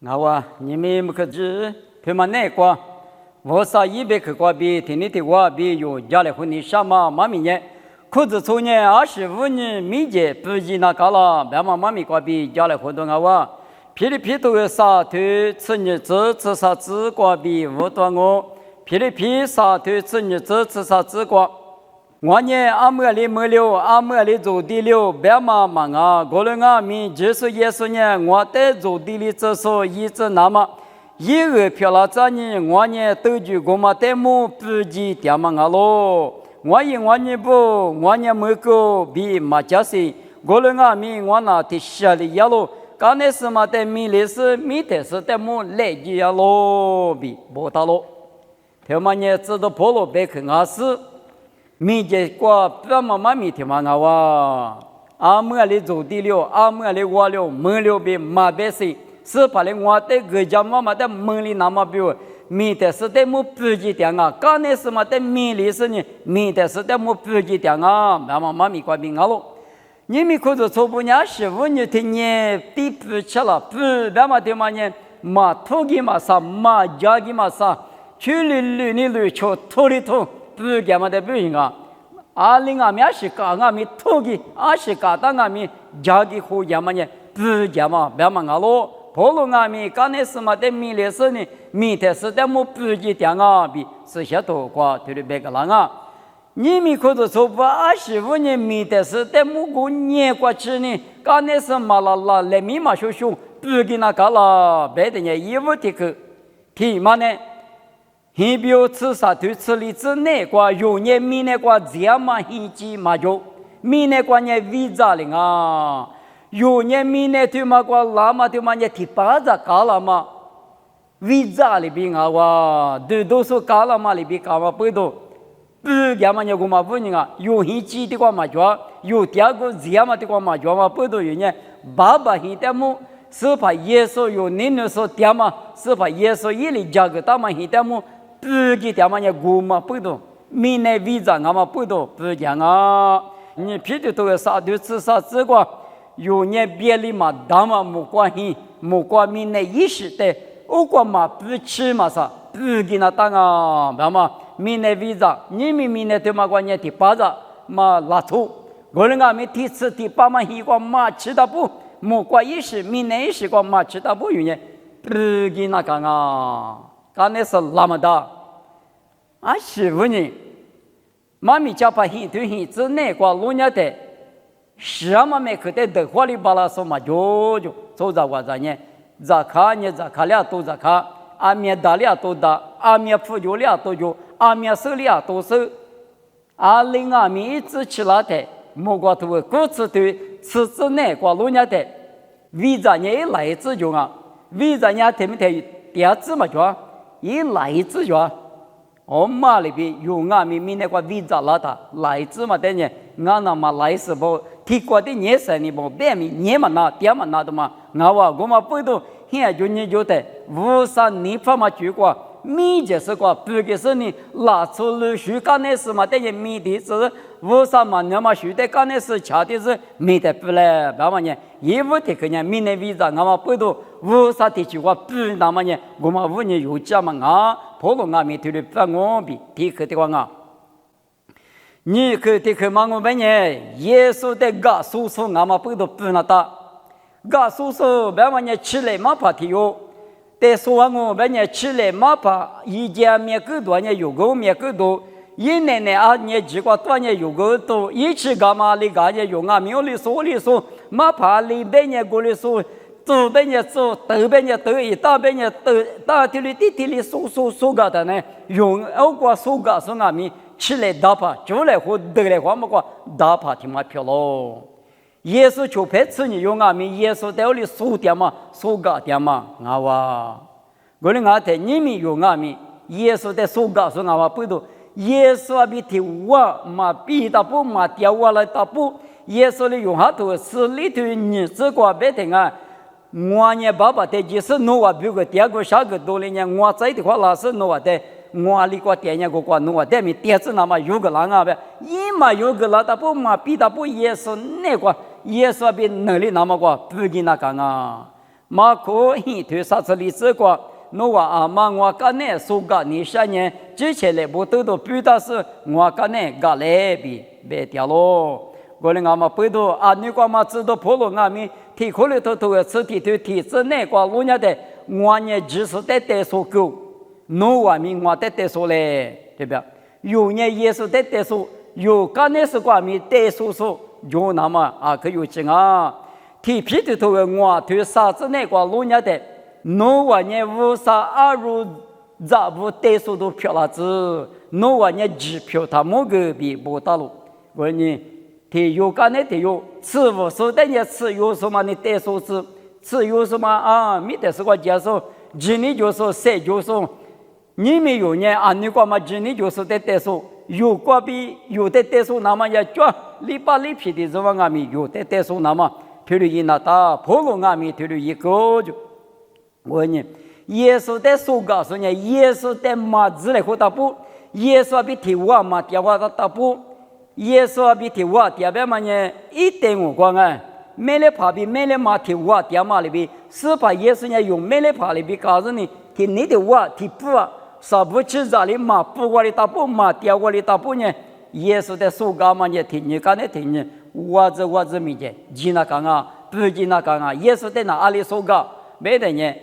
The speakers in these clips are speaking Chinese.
ngawa nyimi mukji phemane kwa vosa yibe kwa bi tiniti wa bi yo jale huni shama mami nye khud chunye ashivuni mije puji na kala bama mami kwa bi jale hodo ngawa phiri phitu sa thu chunye zhe sa zhi kwa bi wo tuango phiri phi sa thu chunye zhe sa zhi kwa ngwanye amali mulio amali zo dilio bama manga golunga mi jesu yesu nye ngwate zo dili tso yi zhe nama yi ge phela zani ngwanye tuju goma temu puji tiama ngalo ngwanye bo ngwanye meko bi majasi golunga mi ngwana tishali yalo kanesma te mi les mi te se temu leji yalo bi botalo temanye zde polo bek ngasi mi je qua bama mami te mangawa amali zo dilio amali walio mulio bi mabesi se pale ngwate gejama mate mungli nama bio mi te se te mu puji tianga kanes mate mi lisni mi te se te mu puji tianga bama mami kwa bingalo nimi kozo sobunya shivunye tinye tip chala pu bama te manye ma togi masa ma jagi masa chulillu nilu cho torito 부게마데 부인가 알링아미 아시카가미 토기 아시카당아미 자기 호야마냐 부게마 베망알로 볼롱아미 까네스마데 밀레스니 미테스데 모 부지 땡아비 스샤토과 드르베가랑아 니미 코도 소바 아시부니 미테스데 모고니과 치니 까네스 말랄라 레미마쇼쇼 부기나 갈라 베데냐 이브티크 티마네 히비오 츠사 드츠리 츠네과 요녜 미네과 지아마 히지 마조 미네과냐 비자링아 요녜 미네 투마과 라마 투마냐 티파자 칼라마 비자리 빙아와 드도소 칼라마리 비카마 뿌도 뿌갸마냐 고마 부니가 요 히지 티과 마조 요 티아고 지아마 티과 마조마 뿌도 요녜 바바 히테무 스파 예소 요 니노소 티아마 스파 예소 일리 자그 타마 히테무 pugi tiamanya guma pudo mine visa ngama pudo pugyanga ni phiti to sa du sa zi kwa yu nye bieli ma dama mu kwa hi mu kwa mine yishi te u kwa ma pu chi ma sa pugi na tanga bama mine visa ni mi mine te ma kwa nye ti paza ma la tu golenga mi ti tsi ti pa ma hi kwa ma chi da pu mu kwa yishi mine yishi kwa ma chi da pu yu nye pugi na kanga कानेस लामदा आशिवनी मामी चापा ही तु ही zने kwa lunya te shama me kete de khwali bala so ma jojo zoza wa za nye zakha nye zakha lia to zakha amya dalia to da amya phu jo lia to jo amya se lia to se alinga mi zi chila te mo kwa tu ko zi tu zi zne kwa lunya te visa nye lai zi jo nga visa nya te mi te dia zi ma jo一来自哟，我妈里边有俺咪那个味道拉他来自嘛的呢，俺那嘛来是不提过的年生你不别咪年嘛那点嘛那的嘛，我嘛不都现就你就得无啥你发嘛去过，米就是个不给是你拉出了树干的是嘛的呢米的是无啥嘛那嘛树的干的是吃的是米的不嘞，干嘛呢？一屋的个呢米那味道俺嘛不都。无啥地区话不那么呢？我们屋里有家嘛啊，普通阿弥陀佛办我比地克的话啊，你可地克嘛我们呢？耶稣的嘎叔叔阿嘛不都不那大，嘎叔叔别嘛呢吃嘞嘛怕提哟，但是我们呢吃嘞嘛怕，一家面更多呢有个面更多。一年呢啊，你几个多呢有个多，一起干嘛哩干呢有啊，没有哩说哩说，嘛怕里边呢过哩说。左边也左，右边也右，大边也右，大体里地体里苏个的呢，用欧国苏个是俺们吃来打怕，就来和得来话么个打怕挺嘛漂咯。耶稣就拍吃你用俺们耶稣在里苏点嘛，苏个点嘛，俺哇，我哩俺在你们用俺们耶稣在苏个是俺哇不多，耶稣啊比提我嘛比大不嘛掉我来大不，耶稣哩用下头是里头日子过别听啊。我呢，爸爸在就是弄我比个第二个下个多了呢，我在的话老是弄我的，我里个电呢个个弄我的，咪电子那么有个人啊呗，一嘛有个人，他不嘛比他不也是那个，也是比能力那么个不给那个啊，马可hin tu sa次历史过，侬话阿妈我干呢苏格你三年之前嘞不得到表达是我干呢格来比别掉咯。我嘞阿妈背到阿女瓜嘛知道破了阿咪提可里头头个吃提头提子那瓜路伢的我呢只是得说够，侬话咪我得说嘞，对吧？有呢也是得说，有干呢是瓜咪得说，有那么啊可有劲啊。提皮头头个我对啥子那瓜路伢的，侬话呢无啥阿如咋不得说都票了子，侬话呢支票他某个比不大路，我呢。提有干呢提有，吃无说的呢吃有什么你得说是吃有什么啊？没得是个接受，今年就说谁就说，你们有呢啊？你干嘛今年就说得说，有个比有得说那么也叫礼拜礼皮的是吧？俺们有得说那么，譬如一那大破路俺们譬如一个就，我呢，耶稣的说告诉你，耶稣的马子来和他不，耶稣比提我嘛电话他不。耶稣比提我第二遍嘛呢，一点无关啊！没来爬比没来马提我第二嘛里边，是把耶稣呢用没来爬里边告诉你，提你的我提不啊，啥不吃啥里马不我里打不马第二我里打不呢？耶稣的手干嘛呢？提你干的提你，我子米的，吉那干啊，不吉那干啊！耶稣在哪里手干？没得呢，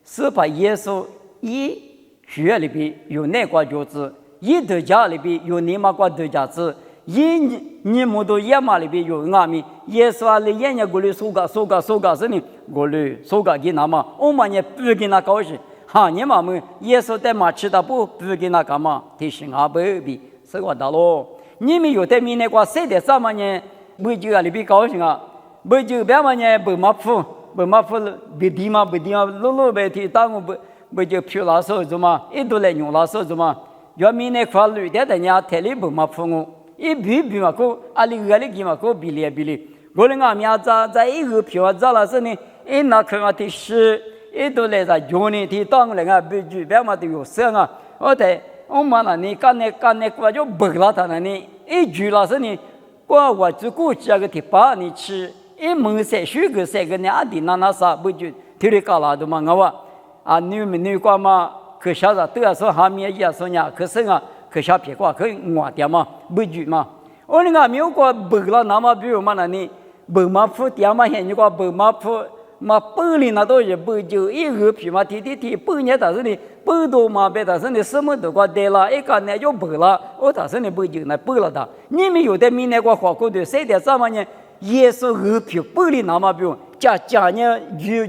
是把耶稣一学里边有那个句子，一德家里边有你妈个德家子。你们都也嘛里边有阿弥，耶稣啊，你眼睛过来苏嘎是呢，过来苏嘎给那么，我们也不给那高兴，哈，你们耶稣在嘛吃的不给那干嘛？提醒阿伯比是个大咯，你们有的明那个谁的什么呢？不就啊里边高兴啊，不就别嘛呢？不马夫别地嘛，路别提当我不就票拉手子嘛，一度来用拉手子嘛，要明那块绿的人家台里不马夫我。一比嘛，ko ali gali ki ma ko bili，我们阿苗在一个票子了是呢，一拿看啊的是，一都来在用呢，提当人啊不就别嘛都有声啊，我们那你干那过就不了他那呢，一句了是呢，我只顾这个提把你吃，一门三十个三个呢，阿弟那啥不就提里搞了的嘛，我啊你过嘛，可晓得都要说下面也说呢，可是啊。可小撇瓜可以我点嘛，不举嘛。我那个没有过白了，那么比如嘛那你白马铺点嘛，现在个白马铺嘛白里那都是白就一个皮嘛，提白年但是你白多嘛白但是你什么都过得了，一个呢就白了，我但是你白就那白了的。你们有的明年过花过的，谁的什么呢？也是二皮白里那么比如加呢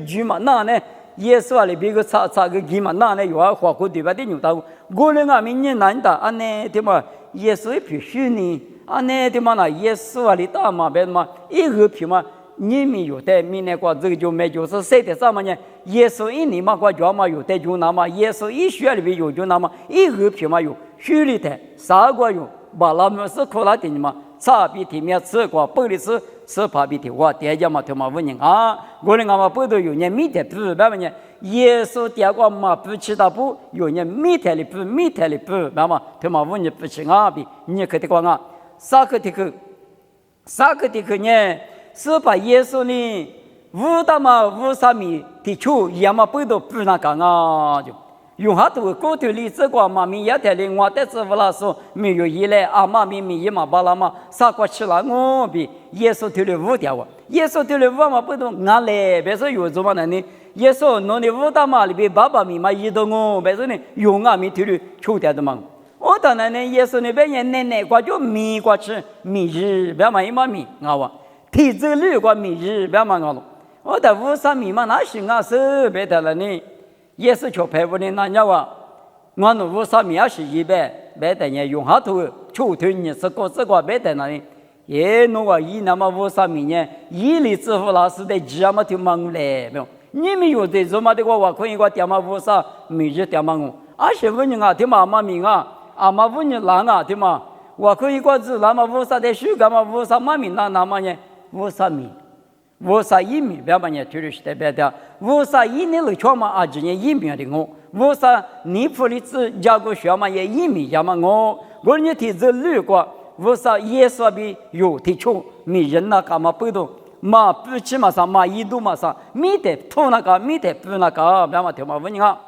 举嘛那呢？耶稣啊，里边个查个基嘛，那呢有啊花过对吧？的牛刀，我们啊明年难打，安呢对嘛？耶稣必须呢，安呢对嘛？那耶稣啊，里打嘛别嘛，一个皮嘛，你们有的明年过这个就没就是谁的什么呢？耶稣一年嘛过叫嘛有的就那么，耶稣一学里边有就那么，一个皮嘛有，学里的三个有，把那么是考拉的嘛，差比体面吃过不的吃。是怕比的话，大家嘛他妈问人啊，我们阿妈不都有人米的不办嘛呢？耶稣第二个嘛不吃的不，有人米的不，办嘛他妈问人不吃啊比，你可得讲啊，啥个的去呢？是把耶稣呢，无大嘛无啥米的出，也嘛不都不那讲啊就。用哈多过头例子过嘛，米也得哩，我的师傅老说没有依赖，阿妈米也嘛巴拉嘛，啥过吃了我比耶稣头里五条啊，耶稣头里五嘛不懂，俺来别说有什么呢？耶稣弄的五大嘛里边爸米嘛一到我，别说呢用俺米头里抽掉的嘛，我当然呢耶稣那边人奶过就米过吃，米日别嘛一嘛米俺话，提走绿过米日别嘛俺了，我的五三米嘛那是俺手别得了呢。也是求陪伴的那家话，我们五三米也是100，别等人用下头，抽头你这个别等那里，也弄个一那么五三米呢，一里支付老师的几么就忙来没有？你们有的什么的我可以个点嘛五三米就点嘛我，而且问你啊，点嘛妈米啊，阿妈问你哪啊点嘛，我可以个是那么五三的书干嘛五三妈米那么呢？五三米。我啥一米，别把人就是代表的。我啥一年了，全嘛啊，今年1米的我。我啥你普里子加个学嘛也1米，要么我你提着绿过，我啥也说比有提出，没人那干嘛不懂。嘛不起嘛啥嘛一度嘛啥，米得偷那个米得不那个，别嘛听嘛问你啊。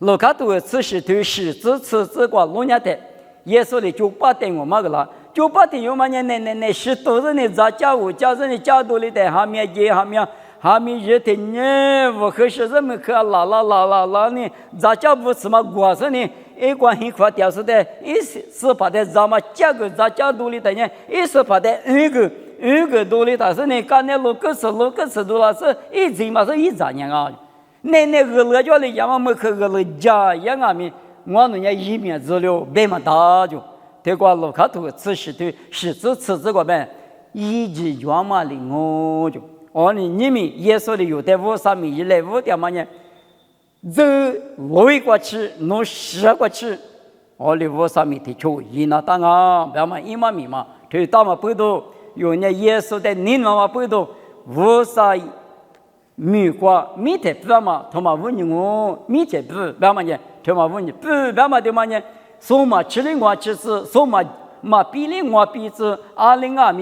罗卡多此时对十字此子过罗年的，耶稣的就把等我嘛个啦，就把等有嘛呢十多人的在家务家人的家多里的下面接下面热的呢，我可是这么可啦呢，在家务什么过生呢？一关一块掉是的，一是把的咱们价格在家多里的呢，一是把的一个多里但是呢，干那六个十多了是一直嘛是一咋样啊？那个乐叫的呀嘛没去个了家样啊咪，我人家一面资料别嘛大就，这个路卡图此时对是此个呗，一直原嘛的我就，你们耶稣的有的五三米一来5点嘛呢，这6过去，弄10过去，的5三米的球一那当啊，别嘛一嘛米嘛，这大嘛不多，有那耶稣的你嘛不多5三。米瓜米特不嘛，他妈问你我米特不嘛呢？他妈问你不嘛的嘛呢？说嘛吃的我吃是，说嘛比的我比是，20啊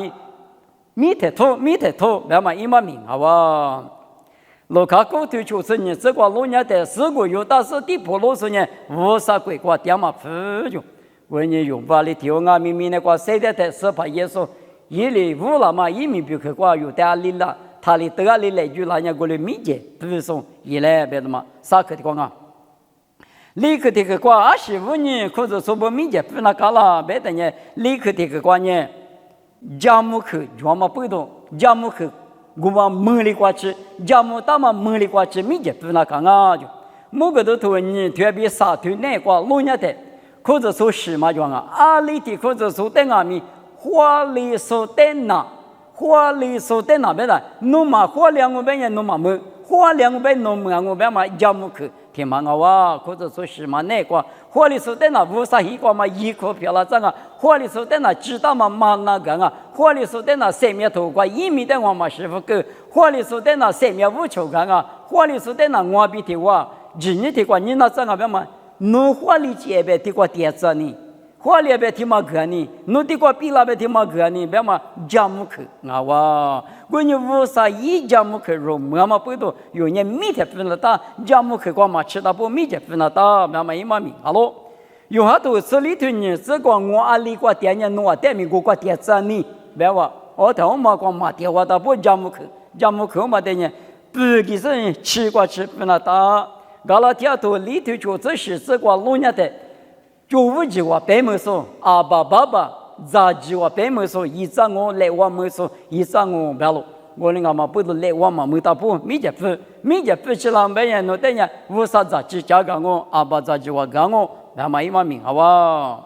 米特头嘛一嘛名好吧？罗卡沟头就是你这个老年的4个月，但是第不罗是呢，5三鬼瓜点嘛不就？问你用把里头啊明那个谁的是把耶稣一里5了嘛，一米不可瓜有点力了。他的德里来句那年过来米节，比如说一来别的嘛，啥课的光啊？立刻的个光25年，可是说不米节不那干了，别的呢，立刻的个光呢，家母去专门不动，家母去我们门里过去，家母大嘛门里过去，米节不那干啊就，某个都头你特别啥头那个老年的，可是说什么讲啊？阿里的可是说等阿米，花里说等哪？花里说在那边的，弄嘛花2边也弄嘛么，花2边弄2边嘛，家母去挺忙啊哇，或者说是嘛那个，花里说在那5啥一个嘛一颗漂了这个，花里说在那知道嘛那个啊，花里说在那3面头瓜1米的我嘛师傅够，花里说在那3面5球杆啊，花里说在那我比的话，2年的话你那这个边嘛，弄花里这边的话点子呢。花里边听嘛个呢，弄的个比那边听嘛个呢，别嘛家母去啊哇！我你5啥一家母去肉，我嘛不多，有年米天分了大，家母去光嘛吃到不米天分了大，别嘛一嘛米好咯。有好多这里头呢，这个我阿里个店呢，弄啊店面个店子呢，别话我头嘛光嘛电话到不家母去嘛的呢，不给是吃过吃分了大，搞了天头里头就这是这个老年的。就5句话白没说，阿爸爸爸咋句话白没说，一张我来我没说，一张我白了，我那个嘛不是来我嘛没打不，米姐不起来白人，我等下5啥咋句交给我，阿爸咋句话给我，那么一嘛命好吧？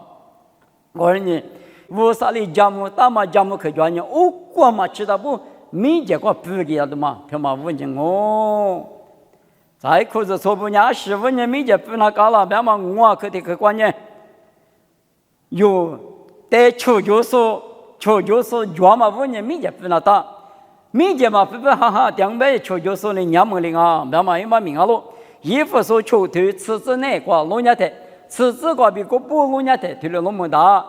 我说你5啥里家母大嘛家母可叫你，我嘛知道不，米姐个不给的嘛，他嘛问你我。再可是说不年15年米姐不那搞了，别嘛我可得去关键。有在求救所专门5年米节不那打，米节嘛不哈哈200求救所的娘们领啊，别嘛一嘛名啊咯，一副说求头辞职那个老年的，辞职个比个不老年的退了那么大，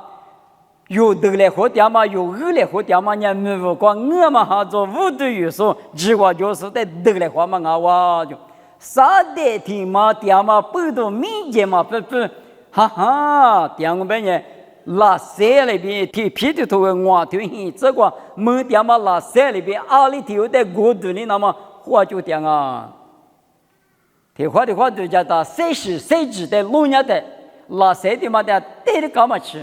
有得来喝点嘛，有饿来喝点嘛，你没有光我嘛哈做无对于说，结果就是在得来喝嘛啊哇就，啥代替嘛点嘛不多米节嘛不。哈哈，200年拉山里边提皮头头我头hin，这个没点嘛拉山里边阿里头在国土里那么花就点啊，提花的话就叫他谁知的老年的拉山的嘛的带的干嘛去？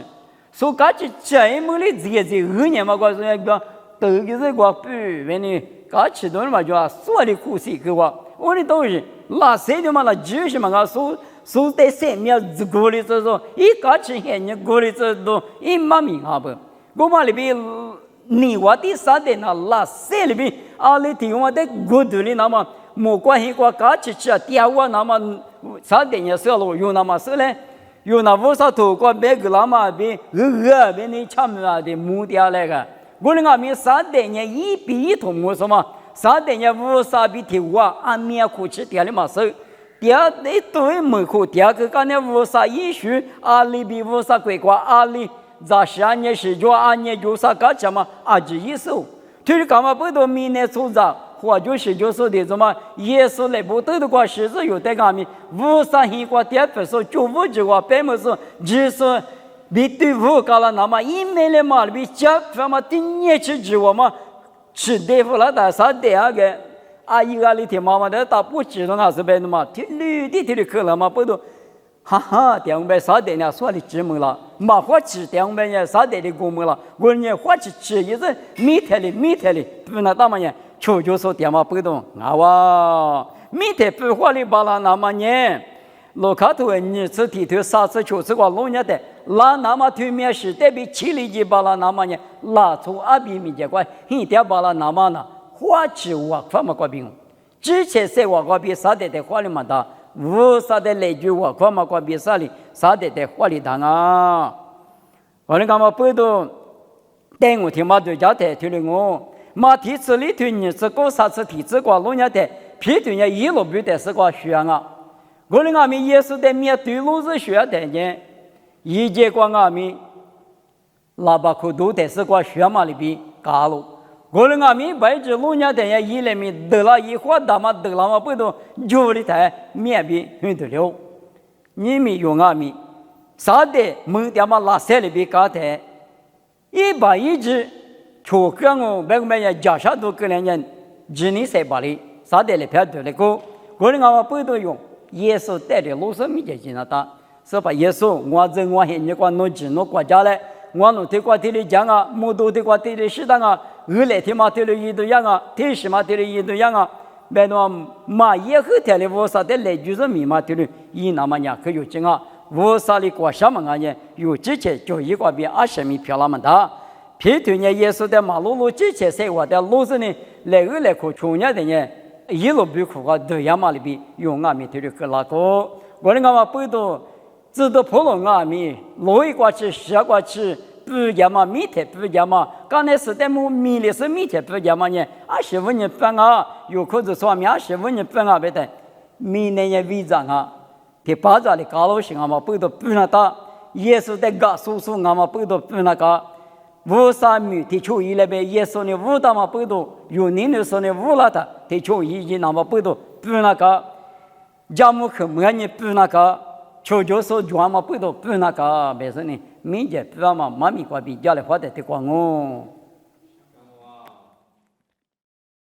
所以讲起这么的这2年嘛，我说那个都是这个不，问你讲起多嘛就啊，所有的故事给我的都是拉山的嘛，那就是嘛，我说。所在3面子过来这说，一搞起来你过来这都一嘛名好不？我们里边你我的啥的那拉山里边，阿里头我在国土里那么没关系，我搞起去啊，电话那么啥的也是了，有那么是嘞，有那5啥头过别个那么别别你抢嘛的目标来个，我那个面啥的呢一比一同我说嘛，啥的呢5啥比头啊，俺面苦吃点的嘛是。第二一堆门口，第二个干那5啥艺术，阿里比5啥鬼瓜，阿里咋是俺也是叫俺也就啥干什么，阿这一手，就是干嘛不多明年出长，或就是的什么耶稣来不得的话，实质有在干咪531点分数95句话，20%比对付搞了那么一美了嘛，比加分嘛，第二次之我嘛，是对付了但啥的啊个，啊一个里天妈妈的打不知道还是别的嘛，听绿的听的可了嘛，不都。哈哈，两百啥的呢？说的寂寞了，没法吃两百呢，啥的过么了？我呢花去吃一阵，米特里，不那大么呢？求就说点嘛不懂啊哇，米特不花里巴拉那么呢？罗卡头你吃地头啥子就是个老年的，那么对面是代表7里几巴拉那么呢？拉出阿比米结果，一点巴拉那么呢？花去我发么个病？之前是我个病啥的花里么大？无啥的来句话，看嘛看比啥哩，啥的在花里堂啊！我那干嘛不都带我听嘛对家台推了我，马提子里推你是搞啥子提子瓜老人的，批对人一路不得是个学啊！我那俺们也是在面对路是学的呢，一节光俺们喇叭口都得是个学嘛里边搞了。我们阿弥白纸路年等下一来米得了一花大嘛得了嘛不都就里台面边很得了，你们用阿弥啥的门点嘛拉塞里边搞的，一把一只出跟我别个们也加上都个人只能塞把里啥的来票得了个，我们阿弥不都用耶稣带的路上米就进了的，是把耶稣我这我现你管弄几弄国家嘞，我弄对国地里讲啊，木头对国地里适当啊。来天嘛，对了一对样啊，天时嘛，对了一对样啊。别那马也和天的我啥的来就是密码对了，一那么样可有劲啊。我啥的过什么啊？呢？有之前就一个比20米漂那么大。平头呢，也是在马路之前在我的路上呢，来来可穷年的呢，一路不苦啊，对样嘛里边用阿米对了个那个，我的嘛不都知道破了阿米，路一过去，十过去。不讲嘛，米特不讲嘛，刚才是在么米里是米特不讲嘛呢？25年半啊，有可能说明25年半啊，别的，明年也违章啊，第8章的高楼型啊嘛，不都不那打，也是在搞叔叔啊嘛，不都不那个，53米的球衣那边也是呢，5大嘛不都，有年的时呢5了的，的球衣那么不都不那个，家母可没你不那个。求就是专门不都不那个，别说呢，民间不嘛，妈咪瓜比家里花的光哦。